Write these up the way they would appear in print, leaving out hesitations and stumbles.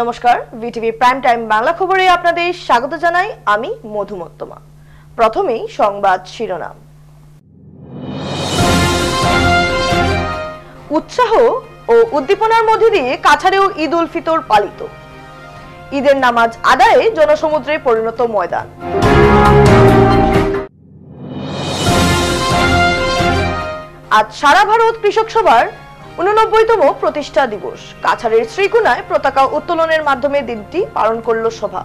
নমস্কার, VTV prime time Bangla খবরে আপনাদের স্বাগত জানাই আমি মধুমত্তমা। প্রথমেই সংবাদ শিরোনাম। উৎসাহ ও উদ্দীপনার মধ্যে দিয়ে কাছাড়েও ঈদ উল ফিতর পালিত। ঈদের নামাজ আদায়ে জনসমুদ্রে পরিণত ময়দান। আজ সারা ভারত কৃষক সভার 89তম প্রতিষ্ঠা দিবস। কাছাড়ের শ্রীকুনায় পতাকা উত্তোলনের মাধ্যমে দিনটি পালন করল সভা।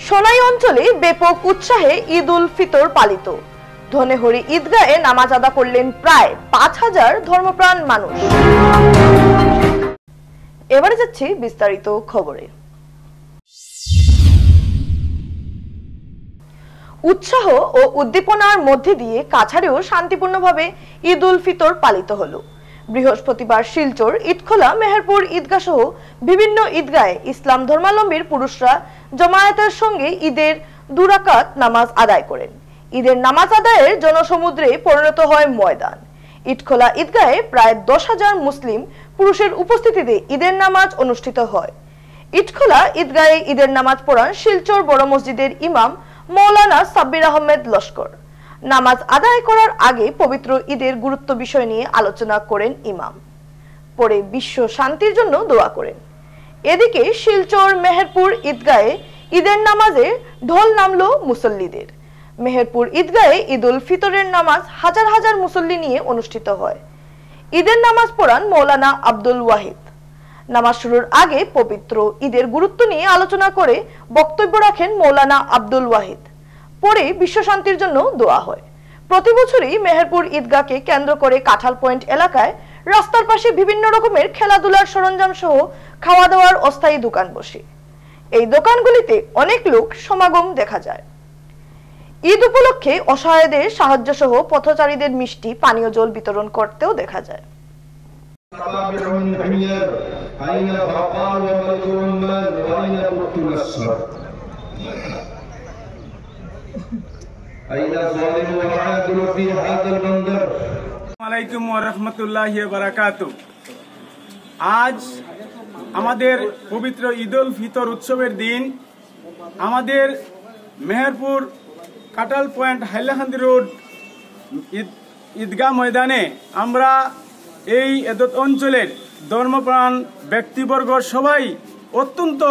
সোনাই অঞ্চলে ব্যাপক উৎসাহে ঈদ উল ফিতর পালিত। ধনেহরি ঈদগাহে নামাজ আদা করলেন প্রায় 5000 ধর্মপ্রাণ মানুষ। এবারে যাচ্ছি বিস্তারিত খবরে। উৎসাহ ও উদ্দীপনার মধ্যে দিয়ে কাছাড়েও শান্তিপূর্ণভাবে ঈদ উল ফিতর পালিত হলো। বৃহস্পতিবার শিলচর, ইটখোলা, মেহেরপুর ঈদগাহ সহ বিভিন্ন ঈদগাহে ইসলাম ধর্মাবলম্বীর পুরুষরা জামায়াতের সঙ্গে ঈদের 2 রাকাত নামাজ আদায় করেন। ঈদের নামাজ আদায়ের জনসমুদ্রে পরিণত হয় ময়দান। ইটখোলা ঈদগাহে প্রায় 10,000 মুসলিম পুরুষের উপস্থিতিতে ঈদের নামাজ অনুষ্ঠিত হয়। ইটখোলা ঈদগাহে ঈদের নামাজ পড়ান শিলচর বড় মসজিদের ইমাম মৌলানা সাব্বির আহমেদ লস্কর। নামাজ আদায় করার আগে পবিত্র ঈদের গুরুত্ব বিষয় নিয়ে আলোচনা করেন ইমাম। পরে বিশ্ব শান্তির জন্য দোয়া করেন। এদিকে শিলচর মেহেরপুর ঈদগাহে ঈদের নামাজে ঢল নামলো মুসল্লিদের। মেহেরপুর ঈদগাহে ঈদ উল ফিতরের নামাজ হাজার হাজার মুসল্লি নিয়ে অনুষ্ঠিত হয়। ঈদের নামাজ পড়ান মৌলানা আব্দুল ওয়াহিদ। নামাজ শুরুর আগে পবিত্র ঈদের গুরুত্ব নিয়ে আলোচনা করে বক্তব্য রাখেন মৌলানা আব্দুল ওয়াহিদ। পরে বিশ্ব শান্তির জন্য দোয়া হয়। প্রতি বছরই মেহেরপুর ঈদগাহকে কেন্দ্র করে কাঁঠাল পয়েন্ট এলাকায় রাস্তার পাশে বিভিন্ন রকমের খেলাধুলার সরঞ্জাম সহ খাওয়া দাওয়ার অস্থায়ী দোকান বসে। এই দোকানগুলিতে অনেক লোক সমাগম দেখা যায়। ঈদ উপলক্ষে অসহায়দের সাহায্য সহ পথচারীদের মিষ্টি পানীয় জল বিতরণ করতেও দেখা যায়। আজ আমাদের পবিত্র ঈদ উল ফিতর উৎসবের দিন। আমাদের মেহেরপুর কাটাল পয়েন্ট হাইলাকান্দি রোড ঈদগাহ ময়দানে আমরা এই এদত অঞ্চলের ধর্মপ্রাণ ব্যক্তিবর্গ সবাই অত্যন্ত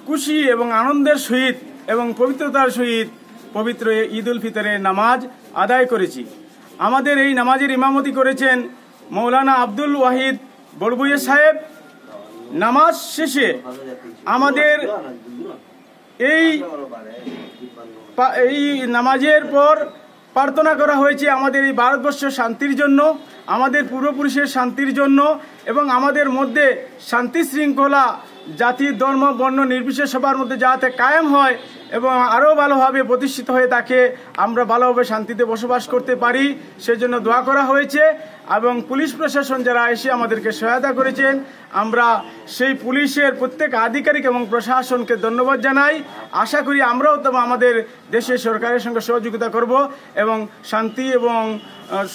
খুশি এবং আনন্দের সহিত এবং পবিত্রতার সহিত পবিত্র ঈদ উল ফিতরের নামাজ আদায় করেছি। আমাদের এই নামাজের ইমামতি করেছেন মৌলানা আব্দুল ওয়াহিদ বড়বুইয়া সাহেব। নামাজ শেষে আমাদের এই নামাজের পর প্রার্থনা করা হয়েছে আমাদের এই ভারতবর্ষ শান্তির জন্য, আমাদের পূর্বপুরুষের শান্তির জন্য এবং আমাদের মধ্যে শান্তি শৃঙ্খলা জাতি ধর্ম বর্ণ নির্বিশেষে সবার মধ্যে যাতে কায়েম হয় এবং আরও ভালোভাবে প্রতিষ্ঠিত হয়ে থাকে, আমরা ভালোভাবে শান্তিতে বসবাস করতে পারি সেজন্য দোয়া করা হয়েছে। এবং পুলিশ প্রশাসন যারা এসে আমাদেরকে সহায়তা করেছেন, আমরা সেই পুলিশের প্রত্যেক আধিকারিক এবং প্রশাসনকে ধন্যবাদ জানাই। আশা করি আমরাও আমাদের দেশের সরকারের সঙ্গে সহযোগিতা করব এবং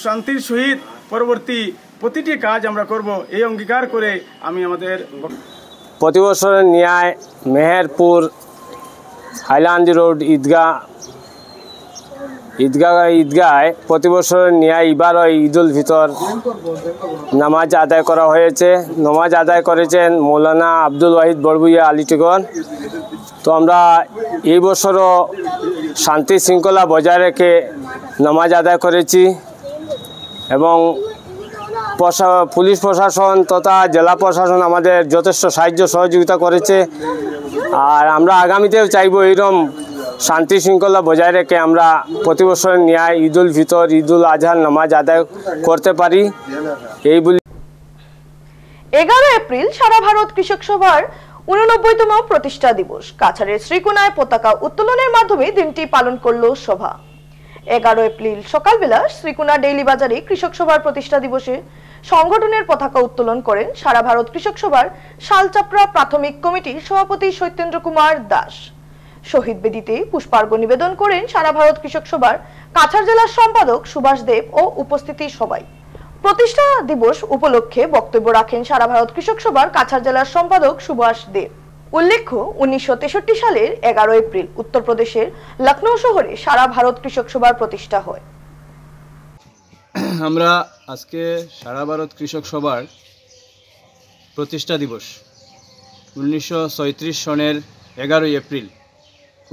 শান্তির সহিত পরবর্তী প্রতিটি কাজ আমরা করব, এই অঙ্গীকার করে আমি আমাদের প্রতি বছরের ন্যায় মেহেরপুর হাইলাকান্দি রোড ঈদগাহে প্রতি বছরের ন্যায় এবারও ঈদ উল ফিতর নামাজ আদায় করা হয়েছে। নামাজ আদায় করেছেন মৌলানা আব্দুল ওয়াহিদ বড়বুইয়া আলিটিগন। তো আমরা এই বছরও শান্তি শৃঙ্খলা বজায় রেখে নামাজ আদায় করেছি এবং পুলিশ প্রশাসন তথা জেলা প্রশাসন আমাদের যথেষ্ট সাহায্য সহযোগিতা করেছে। আর আমরা আগামীতেও চাইব এইরকম শান্তি শৃঙ্খলা বজায় রেখে আমরা প্রতি বছরের ন্যায় ঈদ উল ফিতর, ঈদ উল আজহার নামাজ আদায় করতে পারি। এই বলে 11 এপ্রিল সারা ভারত কৃষক সভার 89তম প্রতিষ্ঠা দিবস। কাছাড়ের শ্রীকুনায় পতাকা উত্তোলনের মাধ্যমে দিনটি পালন করল সভা। 11 এপ্রিল সকালবেলা শ্রীকুনা ডেইলি বাজারে কৃষক সভার প্রতিষ্ঠা দিবসে সংগঠনের পতাকা উত্তোলন করেন সারা ভারত কৃষক সভার শালচাপড়া প্রাথমিক কমিটির সভাপতি সত্যেন্দ্র কুমার দাস। শহীদ বেদিতে পুষ্পার্ঘ নিবেদন করেন সারা ভারত কৃষক সভার কাছাড় জেলার সম্পাদক সুভাষ দেব ও উপস্থিতি সবাই। প্রতিষ্ঠা দিবস উপলক্ষে বক্তব্য রাখেন সারা ভারত কৃষক সভার কাছাড় জেলার সম্পাদক সুভাষ দেব। উল্লেখ্য 1963 সালের 11 এপ্রিল উত্তরপ্রদেশের লখনৌ শহরে সারা ভারত কৃষক সভার প্রতিষ্ঠা হয়। আমরা আজকে সারা ভারত কৃষক সভার প্রতিষ্ঠা দিবস 1936 সনের 11 এপ্রিল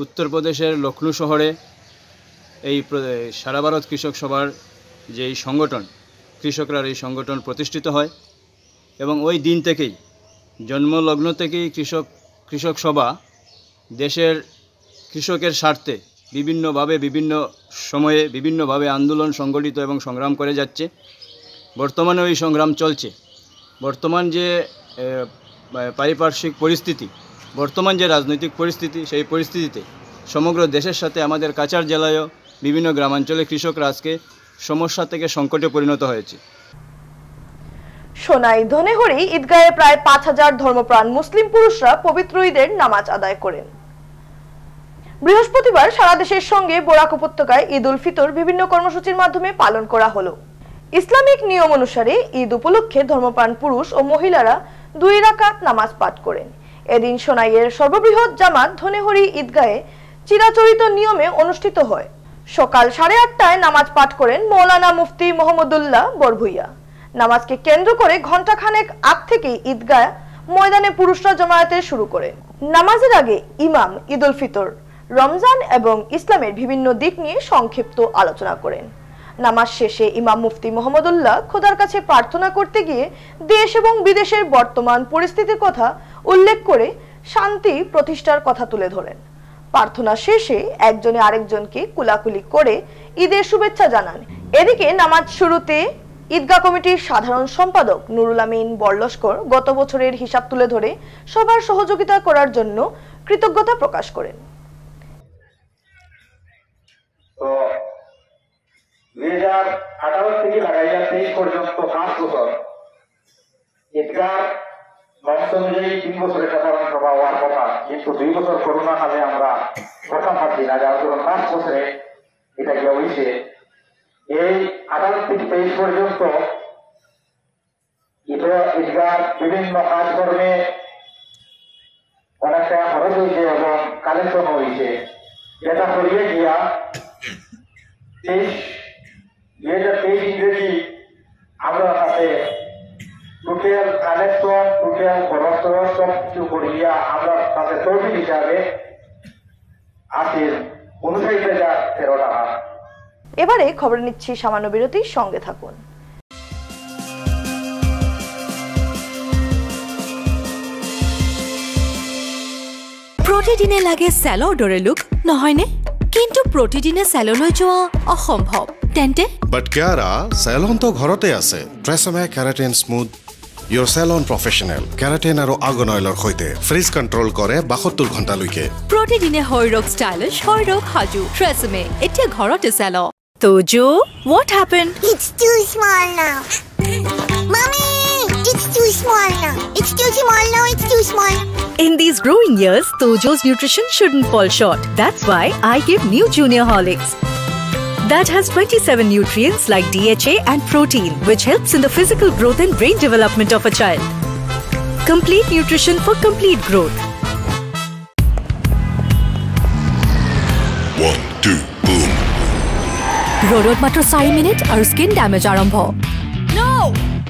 উত্তরপ্রদেশের লখনৌ শহরে এই সারা ভারত কৃষক সভার যে সংগঠন কৃষকরা এই সংগঠন প্রতিষ্ঠিত হয় এবং ওই দিন থেকেই জন্মলগ্ন থেকেই কৃষক সভা দেশের কৃষকের স্বার্থে বিভিন্নভাবে বিভিন্ন সময়ে বিভিন্নভাবে আন্দোলন সংগঠিত এবং সংগ্রাম করে যাচ্ছে। বর্তমানে ওই সংগ্রাম চলছে। বর্তমান যে পারিপার্শ্বিক পরিস্থিতি, বর্তমান যে রাজনৈতিক পরিস্থিতি, সেই পরিস্থিতিতে সমগ্র দেশের সাথে আমাদের কাছাড় জেলায়ও বিভিন্ন গ্রামাঞ্চলে কৃষকরা আজকে সমস্যা থেকে সংকটে পরিণত হয়েছে। সোনাই ধনেহরি ঈদগাহে প্রায় 5000 ধর্মপ্রাণ মুসলিম পুরুষরা পবিত্র ঈদের নামাজ আদায় করেন। বৃহস্পতিবার সারা দেশের সঙ্গে বরাক উপত্যকায় ঈদ উল ফিতর বিভিন্ন কর্মসূচির মাধ্যমে পালন করা হলো। ইসলামিক নিয়ম অনুসারে ঈদ উপলক্ষে ধর্মপ্রাণ পুরুষ ও মহিলারা 2 রাকাত নামাজ পাঠ করেন। এদিন সোনাইয়ের সর্ববৃহৎ জামাত ধনেহরি ঈদগাহে চিরাচরিত নিয়মে অনুষ্ঠিত হয়। সকাল 8:30টায় নামাজ পাঠ করেন মৌলানা মুফতি মোহাম্মদুল্লাহ বরভুইয়া। নামাজকে কেন্দ্র করে ঘণ্টাখানেক আগ থেকেই ঈদগাহ ময়দানে পুরুষরা জমায়েতে শুরু করেন। নামাজের আগে ইমাম ঈদ উল ফিতর, রমজান এবং ইসলামের বিভিন্ন দিক নিয়ে সংক্ষিপ্ত আলোচনা করেন। নামাজ শেষে ইমাম মুফতি মোহাম্মদুল্লাহ খোদার কাছে প্রার্থনা করতে গিয়ে দেশ এবং বিদেশের বর্তমান পরিস্থিতির কথা উল্লেখ করে শান্তি প্রতিষ্ঠার কথা তুলে ধরেন। প্রার্থনা শেষে একজনে আরেকজনকে কুলাকুলি করে ঈদের শুভেচ্ছা জানান। এদিকে নামাজ শুরুতে ঈদগাহ কমিটির সাধারণ সম্পাদক নুরুল আমিন বরলস্কর গত বছরের হিসাব তুলে ধরে সবার সহযোগিতা করার জন্য কৃতজ্ঞতা প্রকাশ করেন। তো 2018 থেকে 2023 পর্যন্ত 5 বছর ঈদগাহ নকশা অনুযায়ী 3 বছরের সাধারণ সভা হওয়ার কথা, কিন্তু 2 বছর করোনা কালে আমরা প্রথম পাচ্ছি না, যার জন্য 5 বছরে এটা গিয়ে হয়েছে। এই 18 থেকে 23 পর্যন্ত ঈদগাহ বিভিন্ন কাজকর্মে অনেকটা খরচ হয়েছে এবং কালেকশন হয়েছে, যেটা করিয়ে গিয়া 2023 ইংরেজি আমরা কাছে টোটাল কালেকশন, টোটাল খরচ সব কিছু করিয়া আমরা তাতে তহবিল হিসাবে আছে 59,013 টাকা। এবারে খবর নিচ্ছি সামান্য বিরতির সঙ্গে থাকুন। প্ৰতিদিনে লাগে চেলৰ দৰে লুক নহয়নে? কিন্তু প্ৰতিদিনে চেললৈ যোৱা অসম্ভৱ। তেন্তে বাট কিয়াৰা চেলন তো ঘৰতে আছে। TRESemme keratin smooth your salon professional keratin আৰু আৰ্গন অইলৰ সৈতে ফ্ৰিজ কণ্ট্ৰল কৰে 72 ঘণ্টালৈকে। প্ৰতিদিনে শৰীৰক ষ্টাইলিছ, শৰীৰক সাজু। ট্ৰেছমে এতিয়া ঘৰতে চেল। Tojo, what happened? It's too small now. Mommy, it's too small now. It's too small now. It's too small. In these growing years, Tojo's nutrition shouldn't fall short. That's why I give new Junior Horlicks. That has 27 nutrients like DHA and protein, which helps in the physical growth and brain development of a child. Complete nutrition for complete growth. 1, 2, boom. Rodot matro 4 minute aru skin damage arambho. No!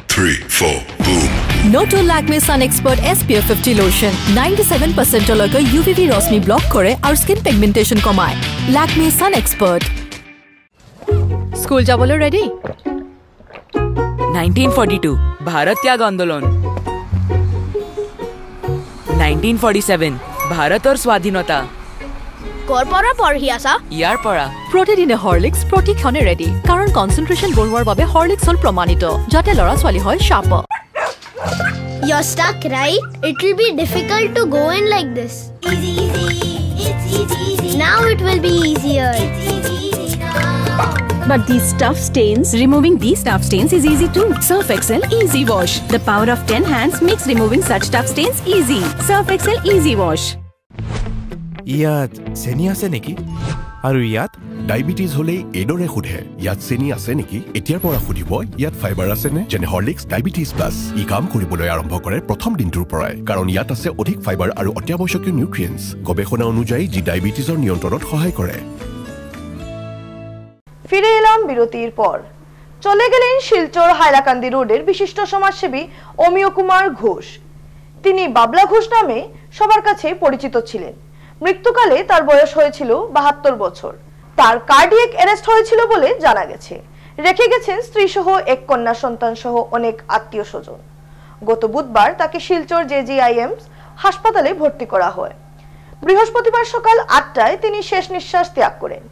3, 4, boom. Noto Lakme Sun Expert SPF 50 lotion 97% loika UVV rosmi block kore aru skin pigmentation komay. Lakme Sun Expert. School jabolo ready? 1942 Bharat त्याग आंदोलन, 1947 भारत और स्वाधीनता। Korpora porhiasa. ইয়াৰ পৰা প্ৰতিদিনে Horlicks প্ৰতিক্ষণে ready, কাৰণ কনচেন্ট্ৰেশ্যন বঢ়োৱাৰ বাবে Horlicks হ'ল প্ৰমাণিত, যাতে ল'ৰা ছোৱালী হয় sharp. You're stuck, right? It will be difficult to go in like this. Easy, easy. It's easy, easy. Now it will be easier. It's easy, easy now. But these tough stains, removing these tough stains is easy too. Surf Excel Easy Wash. The power of 10 hands makes removing such tough stains easy. Surf Excel Easy Wash. ইয়াত চেনি আছে নেকি? আৰু ইয়াত diabetes হলে এডৰে সোধে ইয়াত চেনি আছে নেকি এতিয়াৰ পৰা সুধিব ইয়াত ফাইবাৰ আছে নে যেনে হৰলিক্স ডায়াবেটিছ প্লাছ ই কাম কৰিবলৈ আৰম্ভ কৰে প্ৰথম দিনটোৰ পৰাই কাৰণ ইয়াত আছে অধিক ফাইবাৰ আৰু অত্যাৱশ্যকীয় নিউট্ৰিয়েন্টছ গৱেষণা অনুযায়ী যি ডায়াবেটিছৰ নিয়ন্ত্ৰণত সহায় কৰে ফিরে এলাম বিরতির পর চলে গেলেন শিলচর হাইলাকান্দি রোডের বিশিষ্ট সমাজসেবী অমিয় কুমার ঘোষ তিনি বাবলা ঘোষ নামে সবার কাছে পরিচিত ছিলেন মৃত্যুকালে তার বয়স হয়েছিল 72 বছর তার কার্ডিয়াক অ্যারেস্ট হয়েছিল বলে জানা গেছে রেখে গেছেন স্ত্রী সহ এক কন্যা সন্তান সহ অনেক আত্মীয় স্বজন গত বুধবার তাকে শিলচর জেজিআইএমস হাসপাতালে ভর্তি করা হয় বৃহস্পতিবার সকাল 8টায় তিনি শেষ নিঃশ্বাস ত্যাগ করেন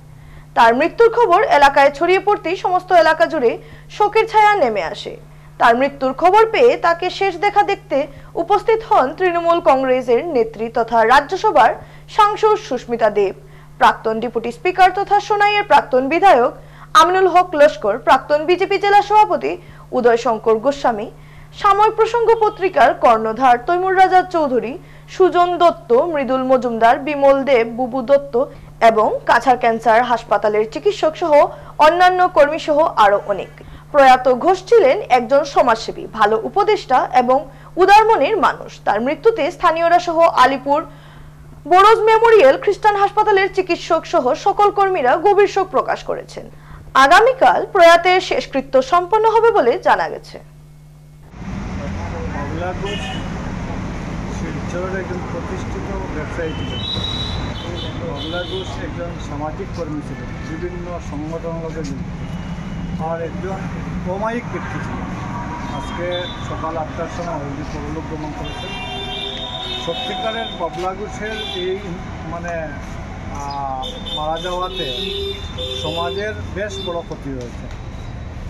তার মৃত্যুর খবর এলাকায় ছড়িয়ে পড়তেই সমস্ত এলাকা জুড়ে শোকের ছায়া নেমে আসে তার মৃত্যুর খবর পেয়ে তাকে শেষ দেখা দেখতে উপস্থিত হন তৃণমূল কংগ্রেসের নেত্রী তথা রাজ্যসভার সাংসদ সুস্মিতা দেব প্রাক্তন ডেপুটি স্পিকার তথা সোনাইয়ের প্রাক্তন বিধায়ক আমিনুল হক লস্কর প্রাক্তন বিজেপি জেলা সভাপতি উদয় শঙ্কর গোস্বামী সাময়িক প্রসঙ্গ পত্রিকার কর্ণধার তৈমুর রাজা চৌধুরী সুজন দত্ত মৃদুল মজুমদার বিমল দেব বুবু দত্ত এবং কাছাড় ক্যান্সার হাসপাতালের চিকিৎসক সহ অন্যান্য কর্মী সহ আরো অনেক প্রয়াত ঘোষ ছিলেন একজন সমাজসেবী ভালো উপদেষ্টা এবং উদারমনের মানুষ তার মৃত্যুতে স্থানীয়রা সহ আলিপুর বোরোজ মেমোরিয়াল খ্রিস্টান হাসপাতালের চিকিৎসক সহ সকল কর্মীরা গভীর শোক প্রকাশ করেছেন আগামীকাল প্রয়াতের শেষকৃত্য সম্পন্ন হবে বলে জানা গেছে একজন প্রতিষ্ঠিত ব্যবসায়ী ছিলেন বাবলা ঘোষ একজন সামাজিক কর্মী ছিলেন বিভিন্ন সংগঠনগুলোতে আর একজন অমায়িক ব্যক্তি ছিলেন আজকে সকাল 8টার সময় উনি পরলোক গমন করেছেন সত্যিকারের বাবলা ঘোষের এই মারা যাওয়াতে সমাজের বেশ বড় ক্ষতি হয়েছে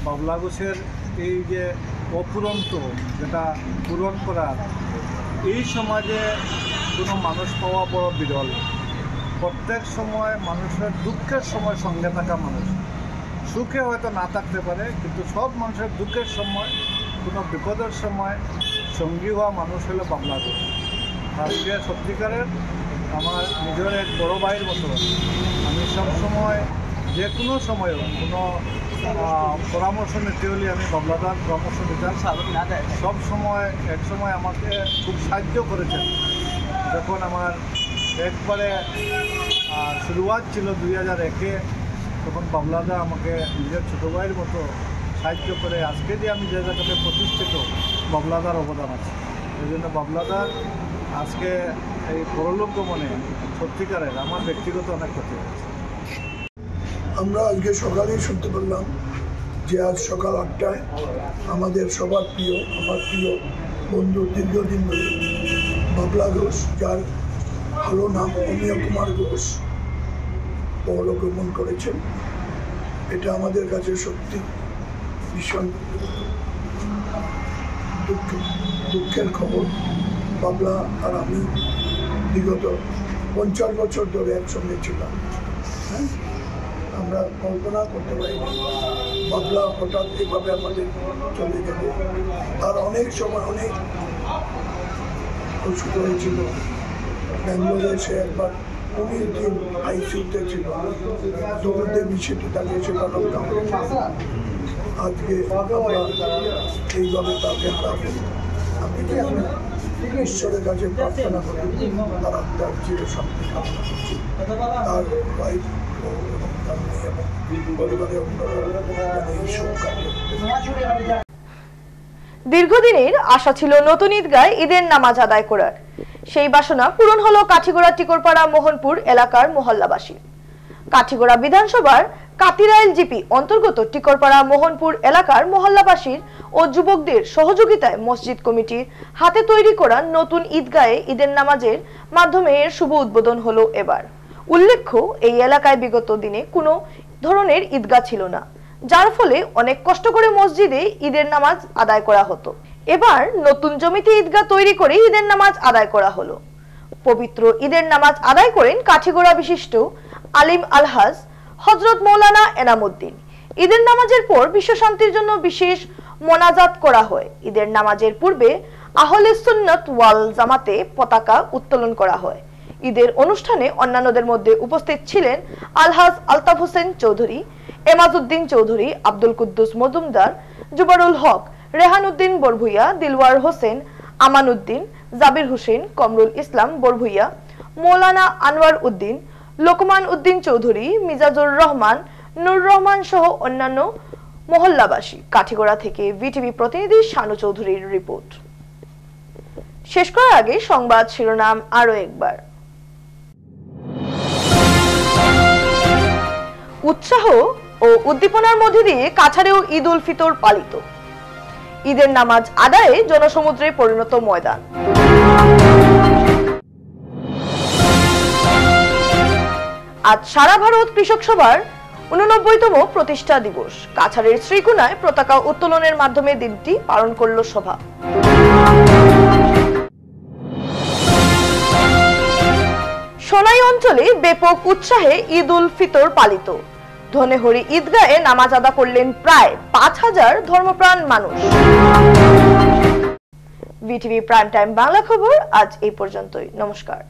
বাবলা ঘোষের এই যে অপুরন্ত যেটা পূরণ করার এই সমাজে কোনো মানুষ পাওয়া বড় বিরল প্রত্যেক সময় মানুষের দুঃখের সময় সঙ্গে থাকা মানুষ সুখে হয়তো না থাকতে পারে কিন্তু সব মানুষের দুঃখের সময় কোনো বিপদের সময় সঙ্গী হওয়া মানুষ হলো বাবলা ঘোষ আজকে সত্যিকারের আমার নিজের এক বড় ভাইয়ের মতো আমি সবসময় যে কোনো সময়ও কোনো পরামর্শ নিতে হলে আমি বাবলাদার পরামর্শ দিতাম সব সময় এক সময় আমাকে খুব সাহায্য করেছেন যখন আমার একবারে শুরুয়াত ছিল 2001-এ তখন বাবলাদা আমাকে নিজের ছোটো ভাইয়ের মতো সাহায্য করে আজকে যে আমি যে জায়গাতে প্রতিষ্ঠিত বাবলাদার অবদান আছে এই জন্য বাবলাদার আজকে এই পরলোক গমনে সত্যিকারের আমার ব্যক্তিগত অনেক ক্ষতি হয়েছে আমরা আজকে সকালেই শুনতে পারলাম যে আজ সকাল 8টায় আমাদের সবার প্রিয় আমার প্রিয় বন্ধু দীর্ঘদিন ধরে বাবলা ঘোষ যার ভালো নাম অমিয় কুমার ঘোষ পরলোক গমন করেছেন এটা আমাদের কাছে সত্যি ভীষণ দুঃখের খবর বাবলা আর আমি বিগত 50 বছর ধরে একসঙ্গে ছিলাম হ্যাঁ আমরা কল্পনা করতে পারিনি বাবলা হঠাৎ এভাবে আমাদের চলে যাবে আর অনেক সময় অনেক অসুখ হয়েছিল ব্যাঙ্গালোরে সে একবার 19 দিন আইসিইউতে ছিল দৌড়তে বিষয়টি তাকে সেটা রক্ষা করেছে আজকে আমরা এইভাবে তাকে হারাবো আমি ঈশ্বরের কাছে প্রার্থনা করি তার আত্মার চিরশান্তি কামনা করছি তার ওয়াইফ এবং তার মেয়ে এবং পরিবারের এই শোক কাটিয়ে দীর্ঘদিনের আশা ছিল নতুন ঈদগায় ঈদের নামাজ আদায় করার সেই বাসনা পূরণ হলো কাঠিগড়া টিকরপাড়া মোহনপুর এলাকার মহল্লাবাসীর কাঠিগড়া বিধানসভার কাতিরাইল জিপি অন্তর্গত টিকরপাড়া মোহনপুর এলাকার মহল্লাবাসীর ও যুবকদের সহযোগিতায় মসজিদ কমিটির হাতে তৈরি করা নতুন ঈদগাহে ঈদের নামাজের মাধ্যমে এর শুভ উদ্বোধন হলো এবার উল্লেখ্য এই এলাকায় বিগত দিনে কোনো ধরনের ঈদগাহ ছিল না যার ফলে অনেক কষ্ট করে মসজিদে ঈদের নামাজ আদায় করা হতো এবার নতুন জমিতে ঈদগাহ তৈরি করে ঈদের নামাজ আদায় করা হলো পবিত্র ঈদের নামাজ আদায় করেন কাঠিগড়া বিশিষ্ট আলিম আলহাজ হযরত মাওলানা এনামউদ্দিন ঈদের নামাজের পর বিশ্ব শান্তির জন্য বিশেষ মোনাজাত করা হয় ঈদের নামাজের পূর্বে আহলে সুন্নাত ওয়াল জামাতে পতাকা উত্তোলন করা হয় ঈদের অনুষ্ঠানে অন্যান্যদের মধ্যে উপস্থিত ছিলেন আলহাজ আলতাফ হোসেন চৌধুরী, এমাজউদ্দিন চৌধুরী, আব্দুল কুদ্দুস মজুমদার, জুবারুল হক, রেহান উদ্দিন বরভুইয়া, দিলওয়ার হোসেন, আমান উদ্দিন, জাবির হোসেন, কমরুল ইসলাম বরভুইয়া, মৌলানা আনোয়ার উদ্দিন, লোকমান উদ্দিন চৌধুরী, মিজাজুর রহমান, নূর রহমান সহ অন্যান্য মহল্লাবাসী। কাঠিগড়া থেকে ভিটিভি প্রতিনিধি শানু চৌধুরীর রিপোর্ট। শেষ করার আগে সংবাদ শিরোনাম আরো একবার। উৎসাহ ও উদ্দীপনার মধ্যে দিয়ে কাছাড়েও ঈদ উল ফিতর পালিত। ঈদের নামাজ আদায়ে জনসমুদ্রে পরিণত ময়দান। আজ সারা ভারত কৃষক সভার 89তম প্রতিষ্ঠা দিবস। কাছাড়ের শ্রীকুনায় পতাকা উত্তোলনের মাধ্যমে দিনটি পালন করল সভা। সোনাই অঞ্চলে ব্যাপক উৎসাহে ঈদ উল ফিতর পালিত। ধনেহরি ঈদগাহে নামাজ আদা করলেন প্রায় 5000 ধর্মপ্রাণ মানুষ। ভিটিভি প্রাইম টাইম বাংলা খবর আজ এই পর্যন্তই। নমস্কার।